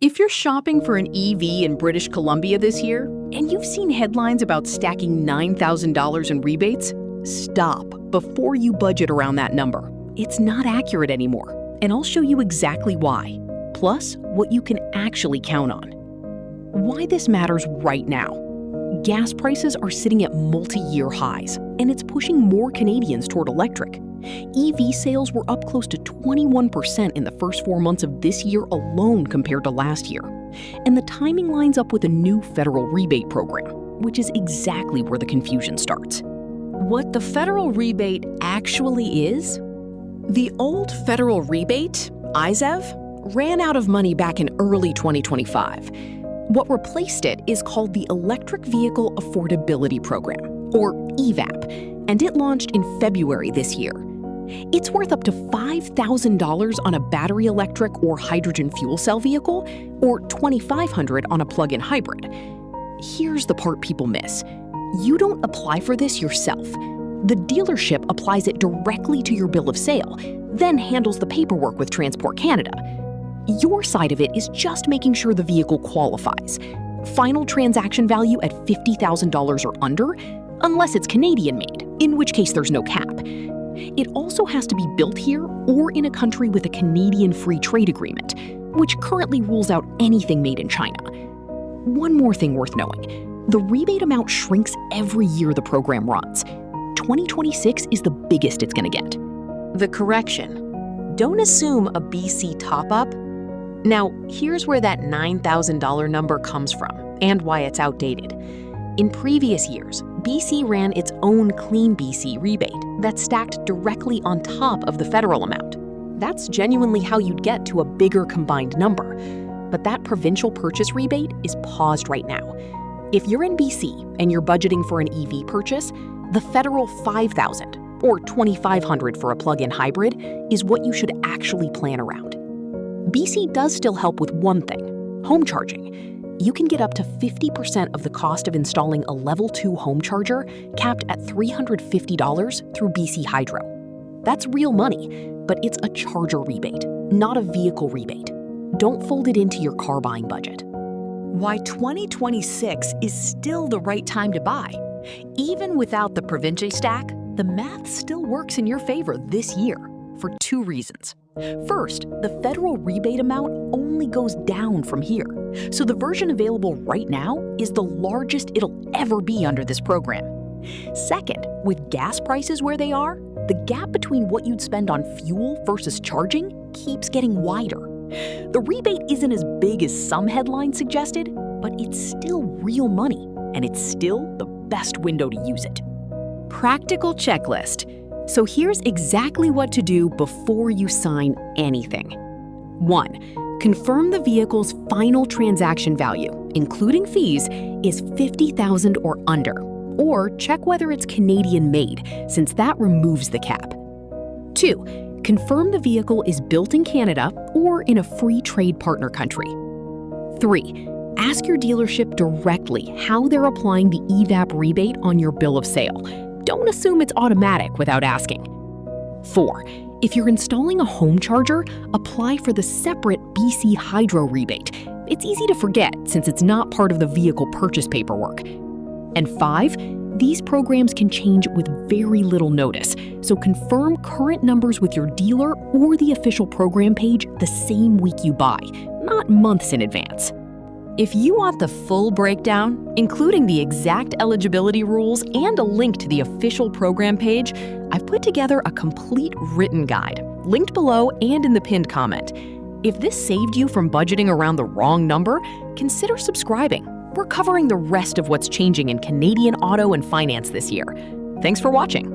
If you're shopping for an EV in British Columbia this year, and you've seen headlines about stacking $9,000 in rebates, stop before you budget around that number. It's not accurate anymore, and I'll show you exactly why, plus what you can actually count on. Why this matters right now. Gas prices are sitting at multi-year highs, and it's pushing more Canadians toward electric. EV sales were up close to 21% in the first 4 months of this year alone compared to last year. And the timing lines up with a new federal rebate program, which is exactly where the confusion starts. What the federal rebate actually is? The old federal rebate, EVAP, ran out of money back in early 2025. What replaced it is called the Electric Vehicle Affordability Program, or EVAP, and it launched in February this year. It's worth up to $5,000 on a battery electric or hydrogen fuel cell vehicle, or $2,500 on a plug-in hybrid. Here's the part people miss. You don't apply for this yourself. The dealership applies it directly to your bill of sale, then handles the paperwork with Transport Canada. Your side of it is just making sure the vehicle qualifies. Final transaction value at $50,000 or under, unless it's Canadian-made, in which case there's no cap. It also has to be built here or in a country with a Canadian Free Trade Agreement, which currently rules out anything made in China. One more thing worth knowing. The rebate amount shrinks every year the program runs. 2026 is the biggest it's going to get. The correction. Don't assume a BC top-up. Now, here's where that $9,000 number comes from and why it's outdated. In previous years, BC ran its own Clean BC rebate that stacked directly on top of the federal amount. That's genuinely how you'd get to a bigger combined number. But that provincial purchase rebate is paused right now. If you're in BC and you're budgeting for an EV purchase, the federal $5,000 or $2,500 for a plug-in hybrid is what you should actually plan around. BC does still help with one thing, home charging. You can get up to 50% of the cost of installing a Level 2 home charger, capped at $350 through BC Hydro. That's real money, but it's a charger rebate, not a vehicle rebate. Don't fold it into your car buying budget. Why 2026 is still the right time to buy. Even without the provincial stack, the math still works in your favor this year for 2 reasons. First, the federal rebate amount only goes down from here, so the version available right now is the largest it'll ever be under this program. Second, with gas prices where they are, the gap between what you'd spend on fuel versus charging keeps getting wider. The rebate isn't as big as some headlines suggested, but it's still real money, and it's still the best window to use it. Practical checklist. So here's exactly what to do before you sign anything. 1. Confirm the vehicle's final transaction value, including fees, is $50,000 or under, or check whether it's Canadian-made, since that removes the cap. 2. Confirm the vehicle is built in Canada or in a free trade partner country. 3. Ask your dealership directly how they're applying the EVAP rebate on your bill of sale. Don't assume it's automatic without asking. 4. If you're installing a home charger, apply for the separate BC Hydro rebate. It's easy to forget since it's not part of the vehicle purchase paperwork. And 5, these programs can change with very little notice, so confirm current numbers with your dealer or the official program page the same week you buy, not months in advance. If you want the full breakdown, including the exact eligibility rules and a link to the official program page, I've put together a complete written guide, linked below and in the pinned comment. If this saved you from budgeting around the wrong number, consider subscribing. We're covering the rest of what's changing in Canadian auto and finance this year. Thanks for watching.